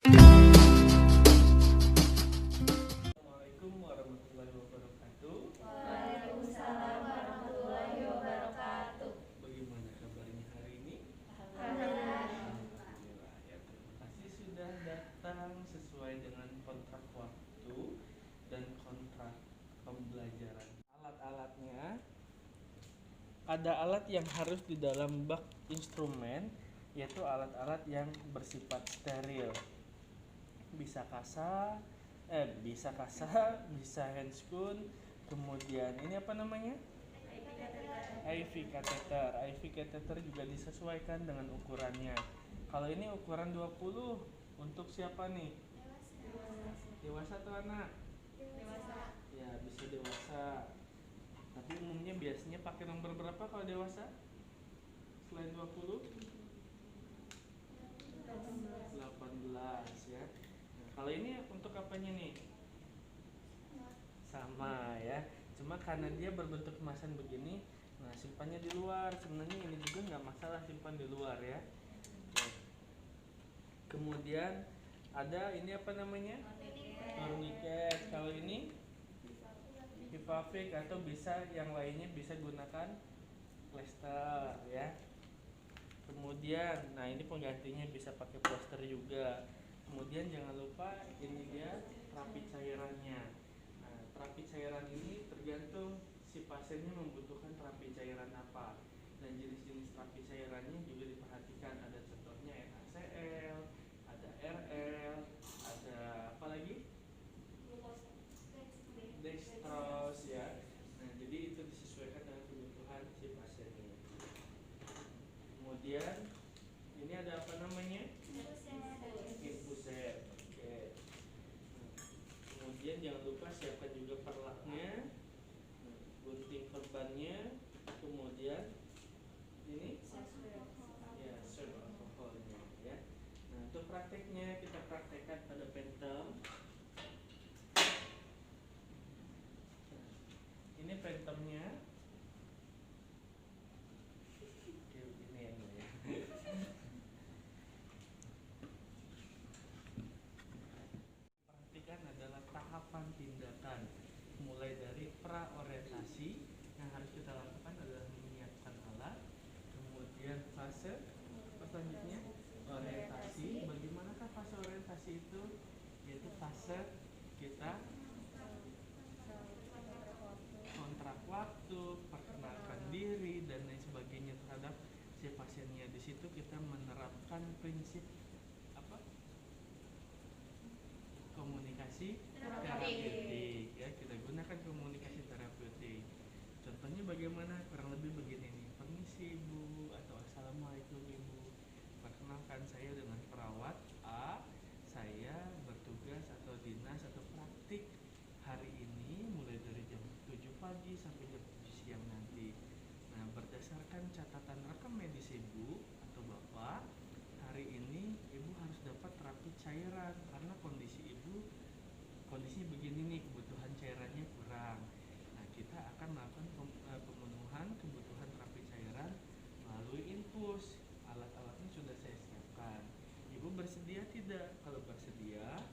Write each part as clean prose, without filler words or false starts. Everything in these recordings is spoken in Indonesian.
Assalamualaikum warahmatullahi wabarakatuh. Waalaikumsalam warahmatullahi wabarakatuh. Bagaimana kabarnya hari ini? Alhamdulillah. Alhamdulillah ya, terima kasih sudah datang sesuai dengan kontrak waktu dan kontrak pembelajaran. Alat-alatnya, ada alat yang harus di dalam bak instrumen, yaitu alat-alat yang bersifat steril. Bisa kasa, bisa handscoon, kemudian ini apa namanya? IV catheter. IV catheter juga disesuaikan dengan ukurannya. Kalau ini ukuran 20 untuk siapa nih? Dewasa atau anak? Dewasa. Ya, bisa dewasa. Tapi umumnya biasanya pakai nomor berapa kalau dewasa? Selain 20? 18 ya. Nah, kalau ini untuk apanya nih? Sama ya. Cuma karena dia berbentuk kemasan begini, nah simpannya di luar. Sebenarnya ini juga nggak masalah simpan di luar ya. Kemudian ada ini apa namanya? Tourniquet. Kalau ini Hipavik atau bisa yang lainnya bisa gunakan plester ya. Kemudian, nah ini penggantinya bisa pakai plester juga. Kemudian jangan lupa ini dia terapi cairannya. Nah, terapi cairan ini tergantung si pasiennya membutuhkan terapi cairan apa. Dan jenis-jenis terapi cairannya juga diperhatikan. Ada contohnya NaCl, ada RL, ada apa lagi? Dextrose ya. Nah, jadi itu disesuaikan dengan kebutuhan si pasiennya. Kemudian ini ada apa namanya? Infuser. Oke. Kemudian jangan lupa siapkan juga perlaknya, gunting perbannya, kemudian ini ya swab alkoholnya ya. Nah, untuk prakteknya kita praktekkan pada pentel. Ini pentemnya. Ini yang ya. Perhatikan adalah tahapan tindakan mulai dari praorientasi yang harus kita lakukan adalah menyiapkan alat, kemudian fase selanjutnya orientasi. Bagaimanakah fase orientasi itu? Yaitu fase kita kontrak waktu, perkenalkan diri dan lain sebagainya terhadap si pasiennya. Di situ kita menerapkan prinsip apa? Komunikasi terapeutik ya, kita gunakan komunikasi terapeutik. Contohnya bagaimana? Kurang lebih begini nih. Permisi ibu, atau assalamualaikum ibu, perkenalkan saya dengan perawat A, saya bertugas atau dinas atau praktik hari ini mulai dari jam 7 pagi sampai jam 7 siang nanti. Nah, berdasarkan catatan rekam medis ibu atau bapak, hari ini ibu harus dapat terapi cairan karena kondisi ibu kondisinya begini nih, kebutuhan cairannya kurang. Nah, kita akan melakukan pemenuhan kebutuhan terapi cairan melalui infus. Alat-alatnya sudah saya siapkan. Ibu bersedia tidak? Kalau bersedia,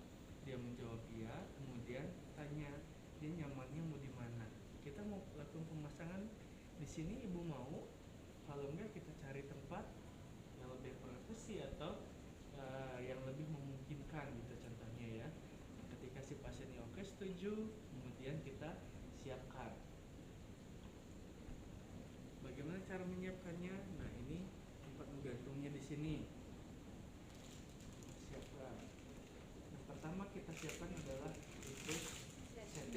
dia menjawab iya. Kemudian tanya dia nyamannya mau di mana. Kita mau lakukan pemasangan di sini, ibu mau? Kalau enggak, kita cari tempat yang lebih privasi atau yang lebih memungkinkan gitu contohnya ya. Ketika si pasiennya oke setuju, kemudian kita siapkan. Bagaimana cara menyiapkannya? Nah, ini tempat menggantungnya di sini. Siapkan. Yang pertama kita siapkan adalah infus set.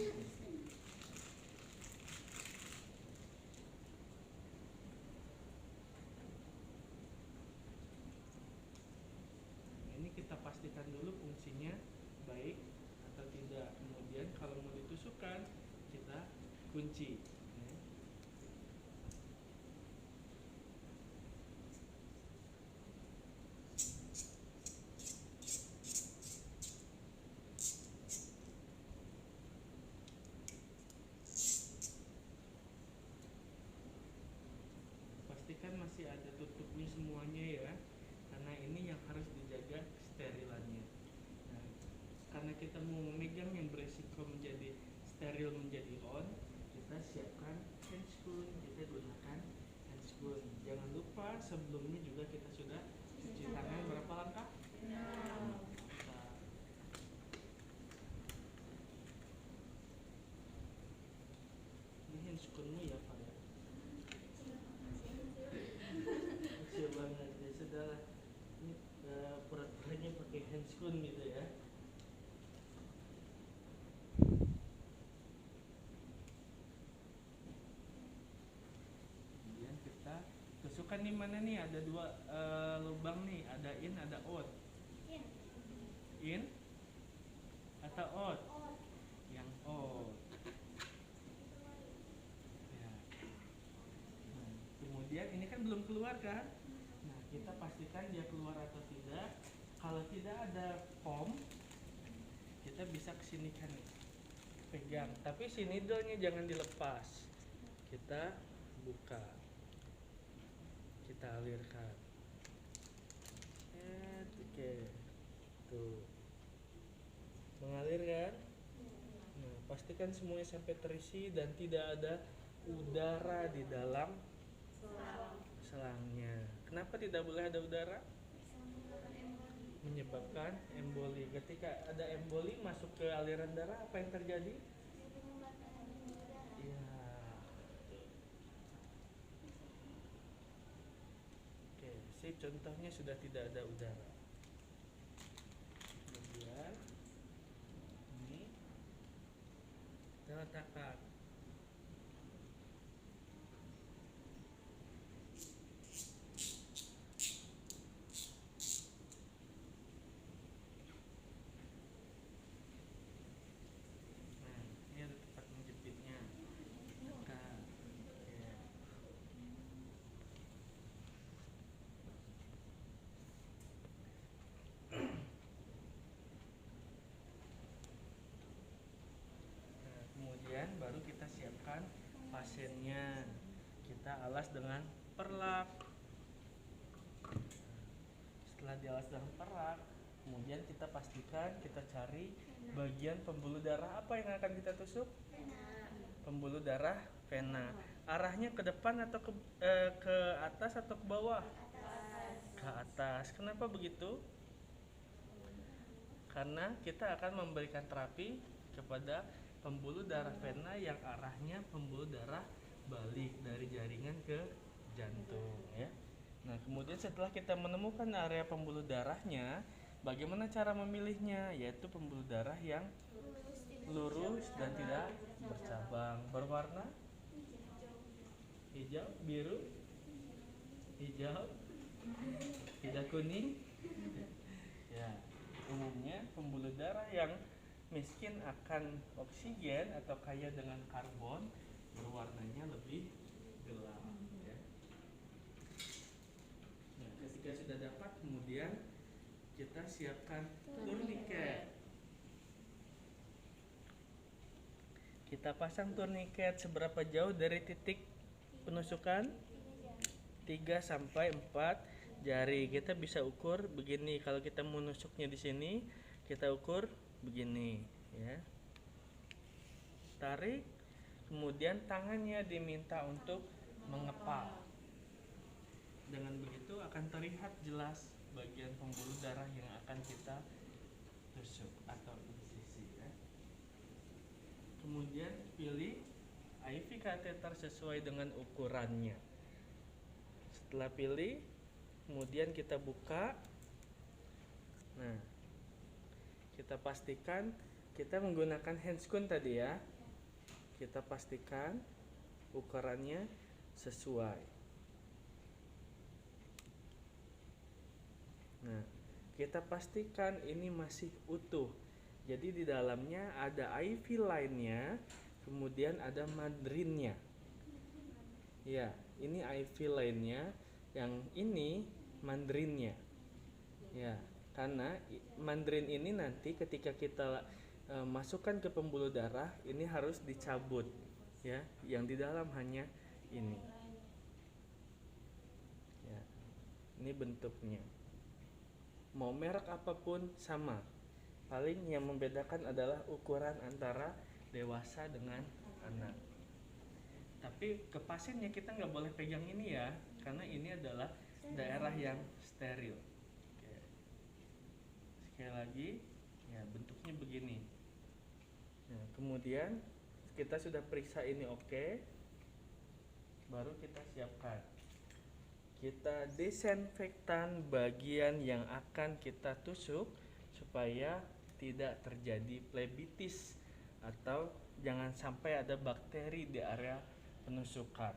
Ini kita pastikan dulu fungsinya baik atau tidak. Kemudian kalau mau ditusukkan, kita kunci. Pastikan masih ada tutupnya semuanya ya, karena ini yang harus dijaga kesterilannya. kita mau memegang yang beresiko menjadi steril menjadi on, kita siapkan handscoon, kita gunakan handscoon. Jangan lupa sebelumnya juga kita sudah cuci tangan berapa langkah? Ini handscoonmu ya Pak ya? Kecil banget ya, sudahlah. Ini pura-puranya pakai handscoon gitu ya. Kemudian kita tusukkan di mana nih? Ada dua lubang nih, ada in, ada out. In atau out? Yang out. Ya. Nah, kemudian ini kan belum keluar kan? Nah, kita pastikan dia keluar atau tidak. Kalau tidak ada pom, kita bisa kesinikan nih, pegang. Tapi si needle-nya jangan dilepas. Kita buka, kita alirkan. Oke, tuh mengalir kan? Nah, pastikan semuanya sampai terisi dan tidak ada udara di dalam selangnya. Kenapa tidak boleh ada udara? Menyebabkan emboli. Ketika ada emboli masuk ke aliran darah, apa yang terjadi? Ya. Oke, sip. Contohnya sudah tidak ada udara. Kemudian ini kita letakkan. Nah, ini ada tempat menjepitnya. Tekan. Ya. Nah, kemudian baru kita siapkan pasiennya. Kita alas dengan perlak. Setelah dialas dengan perlak, kemudian kita pastikan kita cari bagian pembuluh darah apa yang akan kita tusuk? Pembuluh darah vena. Arahnya ke depan atau ke atas atau ke bawah? Ke atas. Kenapa begitu? Karena kita akan memberikan terapi kepada pembuluh darah vena yang arahnya pembuluh darah balik dari jaringan ke jantung ya. Nah, kemudian setelah kita menemukan area pembuluh darahnya, bagaimana cara memilihnya? Yaitu pembuluh darah yang lurus dan tidak bercabang, berwarna hijau, biru, hijau, tidak kuning. Ya, umumnya pembuluh darah yang miskin akan oksigen atau kaya dengan karbon berwarnanya lebih gelap ya. Nah, ketika sudah dapat, kemudian kita siapkan turniket. Kita pasang turniket seberapa jauh dari titik penusukan? 3 sampai 4 jari. Kita bisa ukur begini. Kalau kita menusuknya di sini, kita ukur begini ya. Tarik, kemudian tangannya diminta untuk mengepal. Dengan begitu akan terlihat jelas bagian pembuluh darah yang akan kita tusuk atau insisi ya. Kemudian pilih IV kateter sesuai dengan ukurannya. Setelah pilih, kemudian kita buka. Nah, kita pastikan kita menggunakan handscoon tadi ya. Kita pastikan ukurannya sesuai. Nah, kita pastikan ini masih utuh. Jadi di dalamnya ada IV line-nya, kemudian ada madrinnya. Ya, ini IV line-nya, yang ini mandrinnya. Ya, karena mandrin ini nanti ketika kita masukkan ke pembuluh darah, ini harus dicabut. Ya, yang di dalam hanya ini. Ya, ini bentuknya. Mau merek apapun sama. Paling yang membedakan adalah ukuran antara dewasa dengan anak. Tapi ke pasiennya kita nggak boleh pegang ini ya, karena ini adalah daerah yang steril. Oke. Sekali lagi, ya bentuknya begini. Nah, kemudian kita sudah periksa ini oke, baru kita siapkan. Kita desinfektan bagian yang akan kita tusuk supaya tidak terjadi plebitis atau jangan sampai ada bakteri di area penusukan.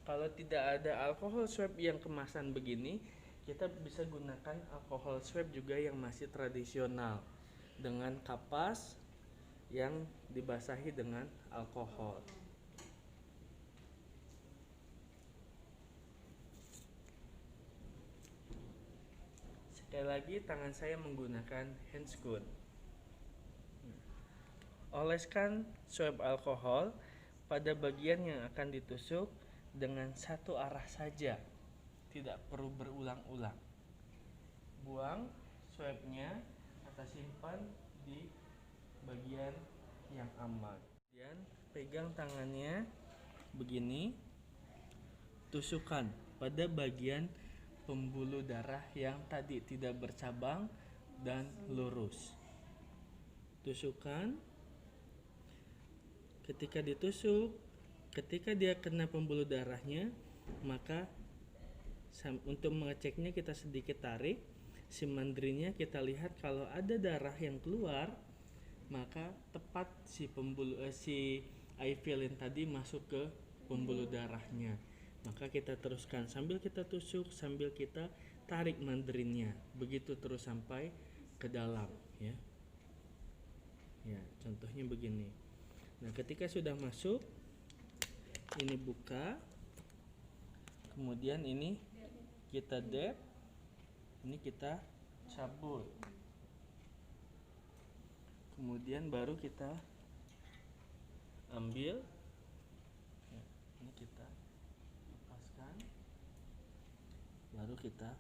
Kalau tidak ada alkohol swab yang kemasan begini, kita bisa gunakan alkohol swab juga yang masih tradisional dengan kapas yang dibasahi dengan alkohol. Sekali lagi, tangan saya menggunakan handscoon. Oleskan swab alkohol pada bagian yang akan ditusuk dengan satu arah saja, tidak perlu berulang-ulang. Buang swabnya atau simpan di bagian yang aman. Kemudian pegang tangannya begini, tusukkan pada bagian pembuluh darah yang tadi tidak bercabang dan lurus. Tusukkan. Ketika ditusuk, ketika dia kena pembuluh darahnya, maka untuk mengeceknya kita sedikit tarik si mandrinya, kita lihat kalau ada darah yang keluar, maka tepat si IV lin tadi masuk ke pembuluh darahnya. Maka kita teruskan sambil kita tusuk, sambil kita tarik mandrinnya, begitu terus sampai ke dalam, ya. Ya, contohnya begini. Nah, ketika sudah masuk, ini buka, kemudian ini kita dep, ini kita cabut, kemudian baru kita ambil, ya, ini kita lepaskan, baru kita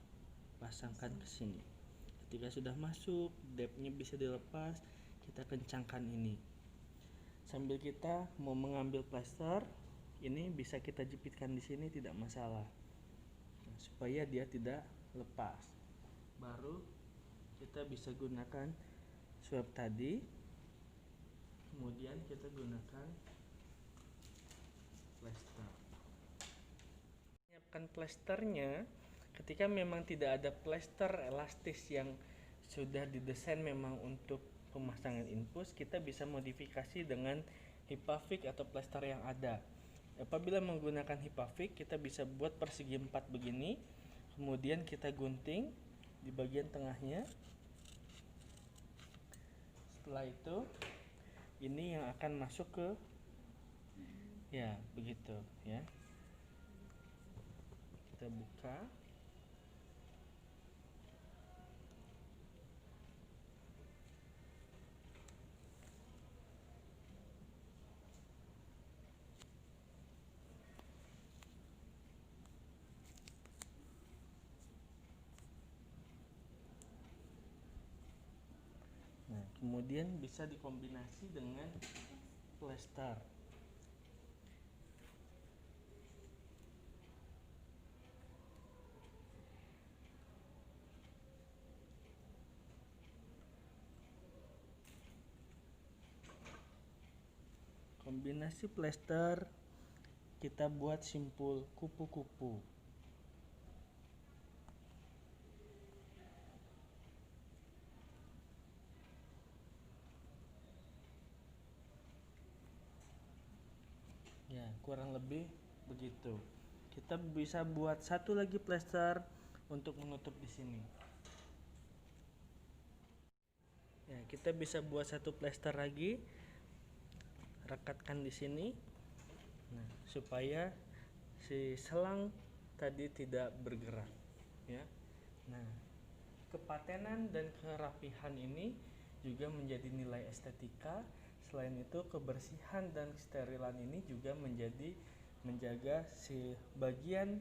pasangkan ke sini. Ketika sudah masuk, depnya bisa dilepas, kita kencangkan ini. Sambil kita mau mengambil plester, ini bisa kita jepitkan di sini, tidak masalah. Nah, supaya dia tidak lepas. Baru kita bisa gunakan swab tadi. Kemudian kita gunakan plester. Menyiapkan plesternya, ketika memang tidak ada plester elastis yang sudah didesain memang untuk pemasangan infus, kita bisa modifikasi dengan Hipavik atau plester yang ada. Apabila menggunakan Hipavik, kita bisa buat persegi 4 begini, kemudian kita gunting di bagian tengahnya. Setelah itu, ini yang akan masuk ke, ya begitu, ya. Kita buka. Nah, kemudian bisa dikombinasi dengan plester. Kombinasi plester kita buat simpul kupu-kupu. Ya, kurang lebih begitu. Kita bisa buat satu lagi plester untuk menutup di sini. Ya, kita bisa buat satu plester lagi, rekatkan di sini. Nah, supaya si selang tadi tidak bergerak, ya. Nah, kepatenan dan kerapihan ini juga menjadi nilai estetika. Selain itu, kebersihan dan kesterilan ini juga menjaga si bagian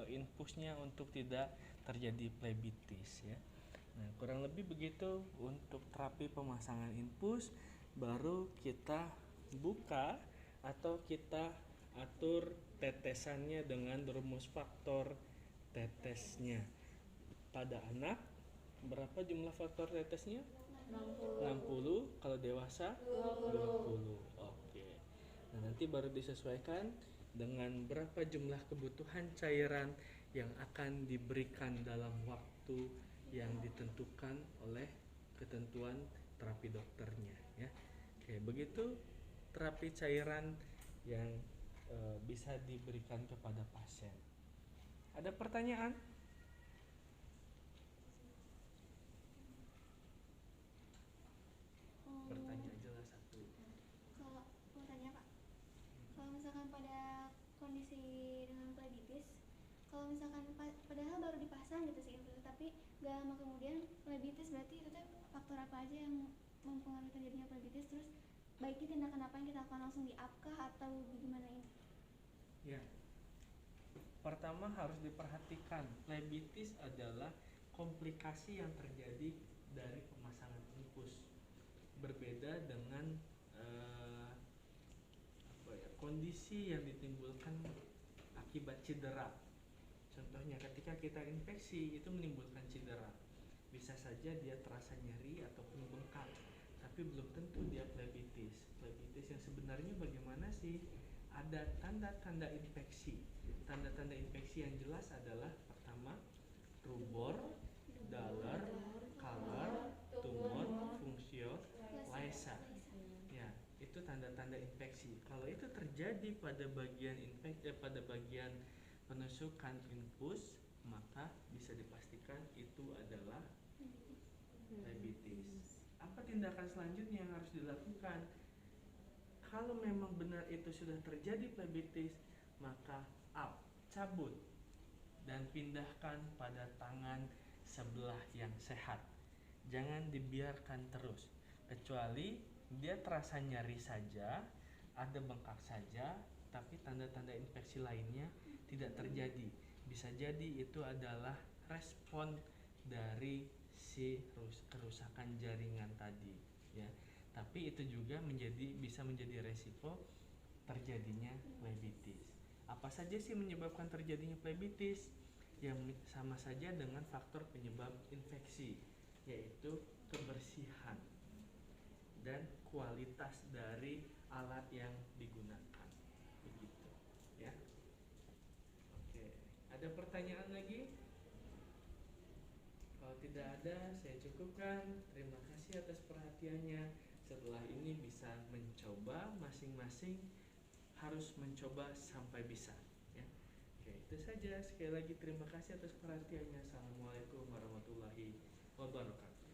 infusnya untuk tidak terjadi plebitis ya. Nah, kurang lebih begitu untuk terapi pemasangan infus. Baru kita buka atau kita atur tetesannya dengan rumus faktor tetesnya. Pada anak berapa jumlah faktor tetesnya? 60. Kalau dewasa 20. Oke. Nah, nanti baru disesuaikan dengan berapa jumlah kebutuhan cairan yang akan diberikan dalam waktu yang ditentukan oleh ketentuan terapi dokternya ya. Oke, begitu terapi cairan yang bisa diberikan kepada pasien. Ada pertanyaan? Bertanya aja lah satu. Kalau mau tanya Pak, kalau misalkan pada kondisi dengan plebitis, kalau misalkan padahal baru dipasang gitu sih infus, tapi gak lama kemudian plebitis, berarti itu faktor apa aja yang mempengaruhi terjadinya plebitis? Terus baiknya tindakan apa yang kita lakukan, langsung di-up kah atau gimana ini? Ya. Pertama harus diperhatikan, plebitis adalah komplikasi yang terjadi dari pemasangan infus. Berbeda dengan kondisi yang ditimbulkan akibat cedera. Contohnya ketika kita infeksi itu menimbulkan cedera. Bisa saja dia terasa nyeri ataupun bengkak, tapi belum tentu dia plebitis. Plebitis yang sebenarnya bagaimana sih? Ada tanda-tanda infeksi. Tanda-tanda infeksi yang jelas adalah pertama, rubor, daler, color, tumor, fungsio, lysa. Ya, itu tanda-tanda infeksi. Kalau itu terjadi pada bagian pada bagian penusukan infus, maka bisa dipastikan itu adalah plebitis. Apa tindakan selanjutnya yang harus dilakukan? Kalau memang benar itu sudah terjadi plebitis, maka cabut dan pindahkan pada tangan sebelah yang sehat. Jangan dibiarkan terus, kecuali dia terasa nyeri saja, ada bengkak saja, tapi tanda-tanda infeksi lainnya tidak terjadi. Bisa jadi itu adalah respon dari si kerusakan jaringan tadi ya. Tapi itu juga bisa menjadi resiko terjadinya plebitis. Apa saja sih menyebabkan terjadinya plebitis? Yang sama saja dengan faktor penyebab infeksi, yaitu kebersihan dan kualitas dari alat yang digunakan. Begitu ya. Oke, ada pertanyaan lagi? Kalau tidak ada, saya cukupkan. Terima kasih atas perhatiannya. Setelah ini bisa mencoba, masing-masing harus mencoba sampai bisa ya. Oke, itu saja. Sekali lagi terima kasih atas perhatiannya. Assalamualaikum warahmatullahi wabarakatuh.